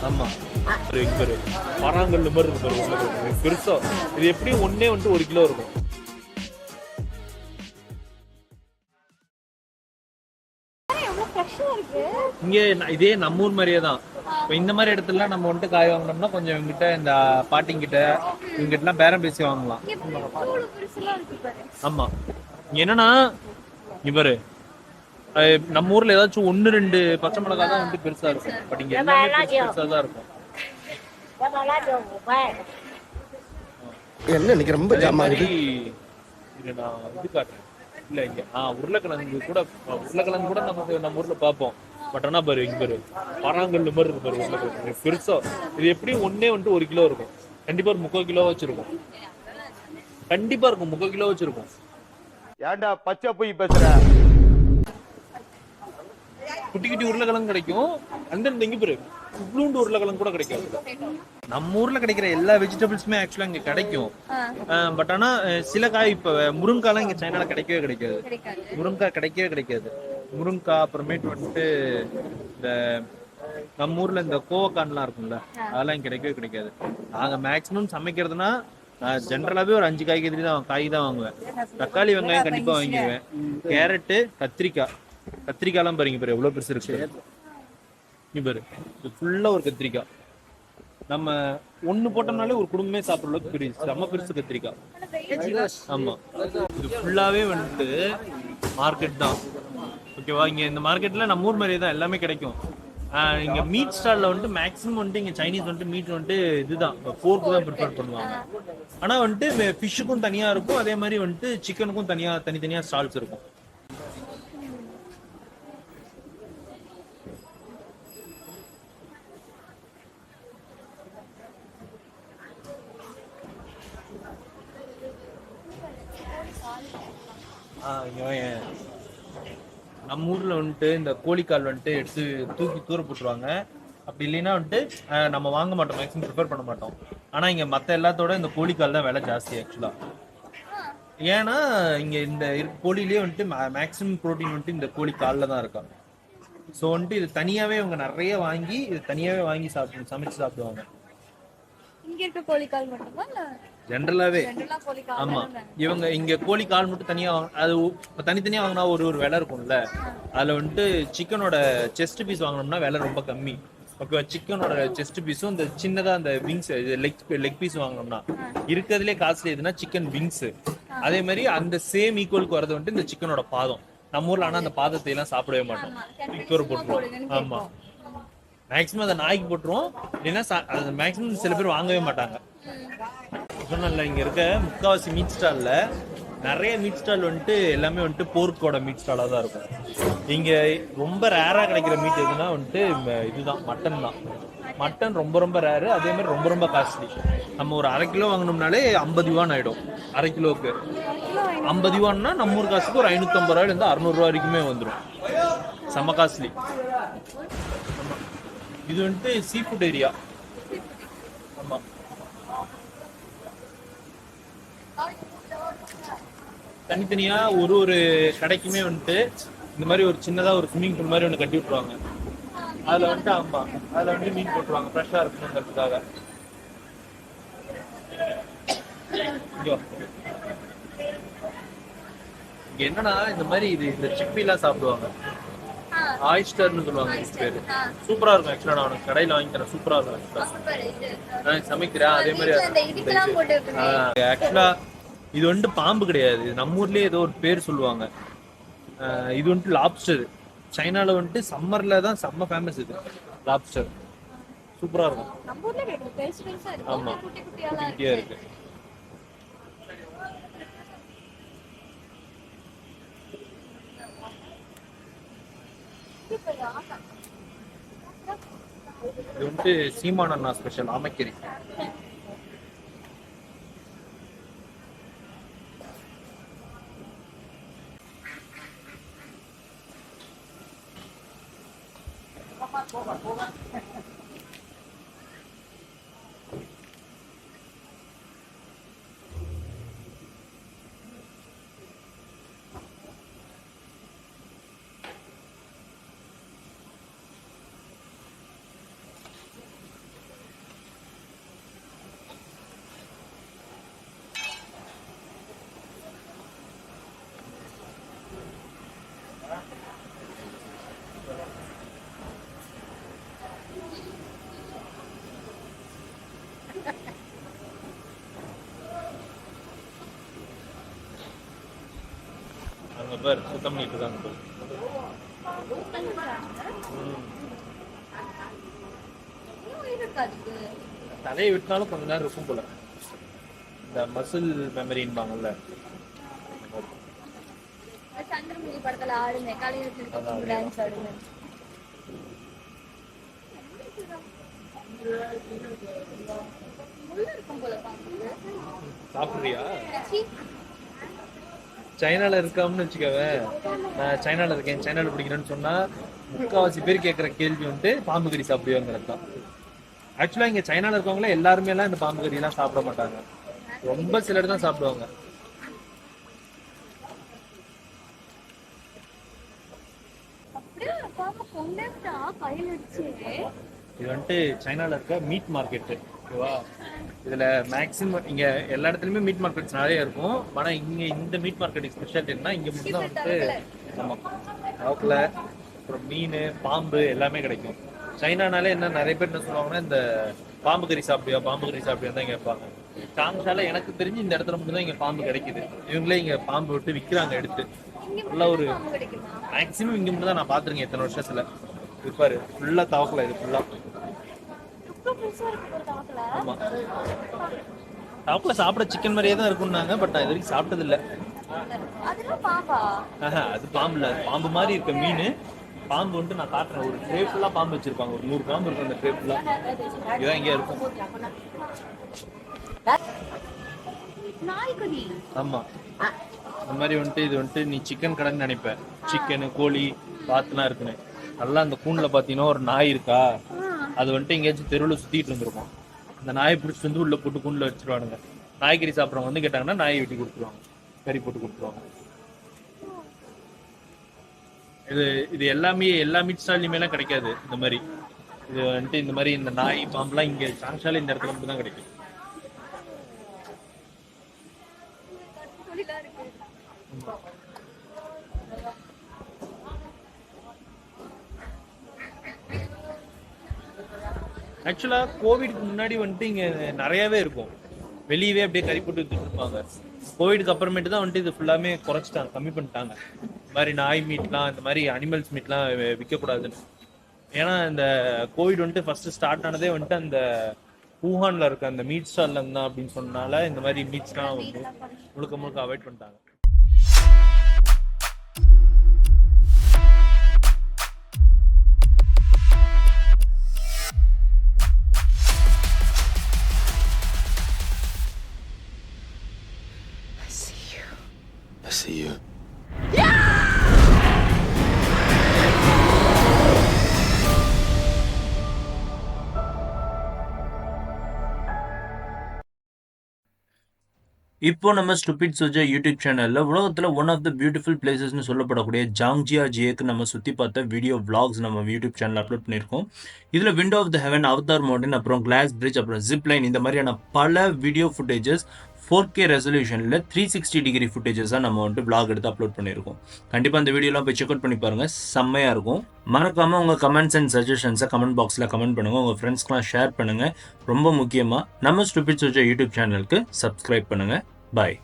ஆமா பராங்கல் மாதிரி இருக்கு பெருசா. இது எப்படியும் ஒன்னே வந்துட்டு 1 கிலோ இருக்கும். இங்க இதே நம்ம ஊர் மாதிரியே தான். இப்போ இந்த மாதிரி இடத்துல நம்ம வந்துட்டு காய் வாங்கினோம்னா கொஞ்சம் இவங்ககிட்ட இந்த பாட்டிங்கிட்ட இவங்ககிட்டலாம் பேரம் பேசி வாங்கலாம். ஆமா என்னன்னா இவரு நம்ம ஊர்ல ஏதாச்சும் 1-2 பச்சை மிளகாய் தான் வந்து பெருசா இருக்கும். பட் இங்க எல்லாமே பெருசா தான் இருக்கும். என்ன இன்னைக்கு ரொம்ப ஜாம் ஆகுது. இது நான் இது காட்டுறேன். இல்ல இங்க உருளைக்கிழங்கு கூட நம்ம ஊர்ல பார்ப்போம். பட் ஆனா பாரு இங்க பாரு பராங்கல் மாதிரி இருக்கு பாரு உருளைக்கிழங்கு பெருசா. இது எப்படியும் ஒன்னே வந்துட்டு 1 கிலோ இருக்கும். கண்டிப்பா ஒரு 3/4 கிலோ வச்சிருக்கும். கண்டிப்பா இருக்கும் 3/4 கிலோ வச்சிருக்கும். ஏன்டா பச்சை போய் பேசுற? குட்டி குட்டி உருளைக்கிழங்கு கிடைக்கும். அந்த இங்க பாரு இவ்வளோண்டு உருளைக்கிழங்கு கூட கிடைக்கும். நம்ம ஊர்ல கிடைக்கிற எல்லா வெஜிடபிள்ஸுமே ஆக்சுவலா இங்க கிடைக்கும். பட் ஆனா சில காய் இப்ப முருங்காய்லாம் இங்க சைனால கிடைக்கவே கிடைக்காது. முருங்காய் கிடைக்கவே கிடைக்காது. முருங்காய் அப்புறமேட்டு வந்துட்டு இந்த நம்ம ஊர்ல இந்த கோவக்கான்லாம் இருக்கும்ல அதெல்லாம் இங்க கிடைக்கவே கிடைக்காது. நாங்க மேக்சிமம் சமைக்கிறதுனா ஜென்ரலாவே ஒரு 5 காய் தான் வாங்குவேன். தக்காளி வெங்காயம் கண்டிப்பா வாங்கிடுவேன். கேரட்டு கத்திரிக்காய்லாம் பாருங்க பாரு எவ்வளவு பெருசு இருக்கு பாரு. இது ஃபுல்லா ஒரு கத்திரிக்காய். நம்ம ஒண்ணு போட்டோம்னாலே ஒரு குடும்பமே சாப்பிட்ற அளவுக்கு பெருசு செம்ம பெருசு கத்திரிக்காய். ஆமா இது ஃபுல்லாவே வந்துட்டு மார்க்கெட் தான். ஓகேவா? இங்க இந்த மார்க்கெட்ல நம்ம ஊர் மாதிரியே தான் எல்லாமே கிடைக்கும். இங்க மீட் ஸ்டால்ல வந்துட்டு மேக்ஸிமம் வந்துட்டு இங்க சைனீஸ் வந்துட்டு மீட் வந்துட்டு இதுதான் போர்க்கு தான் ப்ரிப்பேர் பண்ணுவாங்க. ஆனா வந்துட்டு ஃபிஷ்ஷுக்கும் தனியா இருக்கும். அதே மாதிரி வந்துட்டு சிக்கனுக்கும் தனித்தனியா ஸ்டால்ஸ் இருக்கும். நம்ம ஊர்ல வந்துட்டு இந்த கோழிக்கால் வந்துட்டு எடுத்து தூக்கி தூர போட்டுருவாங்க. அப்படி இல்லைன்னா வந்துட்டு நம்ம வாங்க மாட்டோம், மேக்ஸிமம் ப்ரிஃபர் பண்ண மாட்டோம். ஆனா இங்க மத்த எல்லாத்தோட இந்த கோழிக்கால் தான் விலை ஜாஸ்தி ஆக்சுவலா. ஏன்னா இங்க இந்த கோழிலேயே வந்துட்டு மேக்ஸிமம் ப்ரோட்டீன் வந்துட்டு இந்த கோழிக்கால்ல தான் இருக்கும். ஸோ வந்துட்டு இது தனியாவே இவங்க நிறைய வாங்கி சமைச்சு சாப்பிடுவாங்க. இங்க இருக்க கோழிக்கால் மட்டுமா? ஜென்ரலாவே ஆமா இவங்க இங்க கோழி கால் மட்டும் தனியா அது தனித்தனியா வாங்கினா ஒரு விலை இருக்கும்ல. அதுல வந்துட்டு சிக்கனோட செஸ்ட் பீஸ் வாங்கினோம்னா விலை ரொம்ப கம்மி. ஓகேவா? சிக்கனோட செஸ்ட் பீஸும் இந்த சின்னதா அந்த விங்ஸ் லெக் பீஸ் வாங்கினோம்னா இருக்கிறதுலே காஸ்ட்லி எதுனா சிக்கன் விங்ஸ். அதே மாதிரி அந்த சேம் ஈக்குவலுக்கு வரது வந்துட்டு இந்த சிக்கனோட பாதம். நம்ம ஊர்ல ஆனா அந்த பாதத்தை எல்லாம் சாப்பிடவே மாட்டோம், தூர போட்டுருவோம். ஆமா மேக்சிமம் அதை நாய்க்கு போட்டுருவோம். இல்லைன்னா மேக்சிமம் சில பேர் வாங்கவே மாட்டாங்க. சொன்னல இங்க இருக்க முக்காவாசி மீட் ஸ்டால்ல நிறைய மீட் ஸ்டால் வந்துட்டு எல்லாமே வந்துட்டு போர்க்கோட மீட் ஸ்டாலா தான் இருக்கும். இங்க ரொம்ப ரேரா கிடைக்கிற மீட் எதுனா வந்துட்டு இதுதான் மட்டன் தான். மட்டன் ரொம்ப ரொம்ப ரேரு. அதே மாதிரி ரொம்ப ரொம்ப காஸ்ட்லி. நம்ம ஒரு 1/2 கிலோ வாங்கினோம்னாலே 50 யுவான் ஆயிடும். 1/2 கிலோவுக்கு 50 யுவான்னா நம்ம ஊர் காசுக்கு ஒரு 550 ரூபாயிலிருந்து 600 ரூபா வரைக்குமே வந்துடும். செம்ம காஸ்ட்லி. இது வந்துட்டு சீ ஃபுட் ஏரியா. ஆமா தனித்தனியா ஒரு கடைக்குமே வந்துட்டு இந்த மாதிரி ஒரு சின்னதா ஒரு ஸ்விம்மிங் பூல் மாதிரி ஒன்று கட்டி விட்டுருவாங்க. அதுல வந்துட்டு ஆமா அதுல வந்து மீன் போட்டுருவாங்க ஃப்ரெஷ்ஷா இருக்கணுங்கிறதுக்காக. இங்க என்னன்னா இந்த மாதிரி இந்த சிப்பி எல்லாம் சாப்பிடுவாங்க. ஆயிஸ்டர்னு சொல்லுவாங்க பேரு. சூப்பரா இருக்கும் ஆக்சுவலா. நான் உனக்கு கடையில வாங்கி தரேன். சூப்பரா இருக்கும். நான் சமைக்கிறேன் அதே மாதிரி. ஆக்சுவலா இது வந்துட்டு பாம்பு கிடையாது. நம்ம ஊர்லயே ஏதோ ஒரு பேர் சொல்லுவாங்க. இது வந்துட்டு லாப்ஸ்டர். சைனால வந்துட்டு சம்மர்ல தான் செம்ம ஃபேமஸ் இது லாப்ஸ்டர். சூப்பரா இருக்கும். ஆமா குட்டியா இருக்கு. இது வந்துட்டு சீமான் அண்ணா ஸ்பெஷல் ஆமைக்கறி. வேறு சுத்தம் பண்ணிட்டு இருக்காங்க போல. தலையை விட்டாலும் கொஞ்ச நேரம் இருக்கும் போல. இந்த மசில் மெமரின்பாங்கல்ல, சந்திரமுகி படத்துல ஆடுமே காலையில டான்ஸ் ஆடுமே. சாப்பிடுறியா? சைனால இருக்காமனு வச்சுக்கவே, நான் சைனால இருக்கேன், சைனால பிடிக்கிறேன்னு சொன்னா முக்காவாசி பேர் கேட்குற கேள்வி வந்து பாம்பு கறி சாப்பிடுவாங்கிறது தான். ஆக்சுவலா இங்க சைனால இருக்கவங்களே எல்லாருமே எல்லாம் இந்த பாம்பு கறி எல்லாம் சாப்பிட மாட்டாங்க, ரொம்ப சிலர் தான் சாப்பிடுவாங்க. இது வந்துட்டு சைனால இருக்க மீட் மார்க்கெட், ஓகேவா? இதுல மேக்ஸிமம் இங்க எல்லா இடத்துலயுமே மீட் மார்க்கெட்ஸ் நிறைய இருக்கும். ஆனா இங்க இந்த மீட் மார்க்கெட் ஸ்பெஷல் என்ன, இங்க மட்டும் தான் வந்துட்டு ஆமா அவக்குல அப்புறம் மீன் பாம்பு எல்லாமே கிடைக்கும். சைனானாலே என்ன நிறைய பேர் என்ன சொல்லுவாங்கன்னா, இந்த பாம்பு கறி சாப்பிடுவா பாம்பு கறி சாப்பிடுவா தான் கேட்பாங்க. சாங்ஷால எனக்கு தெரிஞ்சு இந்த இடத்துல மட்டும் தான் இங்க பாம்பு கிடைக்குது. இவங்களே இங்க பாம்பு விட்டு விற்கிறாங்க எடுத்து. ஃபுல்லா ஒரு மேக்ஸிமம் இங்க மட்டும் தான் நான் பாத்துருக்கேன் இத்தனை வருஷத்துல. இருப்பாரு ஃபுல்லா தவக்கல, இது ஃபுல்லா ஆமா தவக்கல. சாப்பிட சிக்கன் மாதிரியே தான் இருக்கும்னாங்க, பட் நான் இது வரைக்கும் சாப்பிட்டது இல்ல. அது பாம்பு இல்ல, பாம்பு மாதிரி இருக்க மீன். பாம்பு வந்துட்டு நான் காட்டுறேன், ஒரு ட்ரே ஃபுல்லா பாம்பு வச்சிருப்பாங்க, ஒரு 100 பாம்பு இருக்கும் அந்த ட்ரே ஃபுல்லா. இதுதான் இங்கே இருக்கும். ஆமா இந்த மாதிரி வந்துட்டு இது வந்துட்டு நீ சிக்கன் கடைன்னு நினைப்ப. சிக்கனு கோழி வாத்துலாம் இருக்குன்னு. நல்லா அந்த கூண்டுல பாத்தீங்கன்னா ஒரு நாய் இருக்கா, அது வந்துட்டு எங்கேயாச்சும் தெருவில் சுத்திட்டு இருந்திருக்கும். அந்த நாயை பிடிச்சிட்டு வந்து உள்ள போட்டு கூண்டுல வச்சிருவானுங்க. நாய்கறி சாப்பிட்றவங்க வந்து கேட்டாங்கன்னா நாயை வெட்டி கொடுத்துருவாங்க, கறி போட்டு கொடுத்துருவாங்க. இது எல்லாமே எல்லா மீட் ஸ்டால்லையுமே எல்லாம் கிடைக்காது இந்த மாதிரி. இது வந்துட்டு இந்த மாதிரி இந்த நாய் பாம்புலாம் இங்க சாங்ஷால இந்த இடத்துல மட்டும் தான் கிடைக்கும். ஆக்சுவலா கோவிட்க்கு முன்னாடி வந்துட்டு இங்க நிறையவே இருக்கும், வெளியவே அப்படியே கறி போட்டு வித்துட்டு இருப்பாங்க. கோவிடுக்கு அப்புறமேட்டு தான் வந்துட்டு இது ஃபுல்லாமே குறைச்சிட்டாங்க, கம்மி பண்ணிட்டாங்க. இந்த மாதிரி நாய் மீட்லாம் இந்த மாதிரி அனிமல்ஸ் மீட்லாம் விற்கக்கூடாதுன்னு. ஏன்னா இந்த கோவிட் வந்துட்டு ஃபர்ஸ்ட் ஸ்டார்ட் ஆனதே வந்துட்டு அந்த ஊஹான்ல இருக்க அந்த மீட் ஸ்டால்ல இருந்தா அப்படின்னு சொன்னால இந்த மாதிரி மீட்ஸ்லாம் வந்து முழுக்க முழுக்க அவாய்ட் பண்ணிட்டாங்க. I see you. இப்போ நம்ம ஸ்டூபிட் சோஜா யூடியூப் சேனல்ல உலகத்துல ஒன் ஆஃப் த பியூட்டிஃபுல் பிளேசஸ்னு சொல்லப்படக்கூடிய ஜாங்ஜியாஜியேக்கு நம்ம சுத்தி பார்த்த வீடியோ vlogs நம்ம யூடியூப் சேனல் அப்லோட் பண்ணியிருக்கோம். இதுல Window of the Heaven, Avatar Mountain, அப்புறம் கிளாஸ் பிரிட்ஜ், அப்புறம் ஜிப் லைன், இந்த மாதிரியான பல வீடியோ ஃபுட்டேஜஸ் 4K ரெசல்யூஷன்ல 360 டிகிரி ஃபுட்டேஜஸாக நம்ம வந்துட்டு vlog எடுத்து அப்லோட் பண்ணியிருக்கோம். கண்டிப்பாக அந்த வீடியோலாம் போய் செக் அவுட் பண்ணி பாருங்க, செம்மையா இருக்கும். மறக்காம உங்க கமெண்ட்ஸ் அண்ட் சஜஷன்ஸை கமெண்ட் பாக்ஸ்ல கமெண்ட் பண்ணுங்க, உங்க ஃப்ரெண்ட்ஸ்க்குலாம் ஷேர் பண்ணுங்க. ரொம்ப முக்கியமா நம்ம ஸ்டூபிட் சோஜா யூடியூப் சேனலுக்கு சப்ஸ்கிரைப் பண்ணுங்க. பாய்.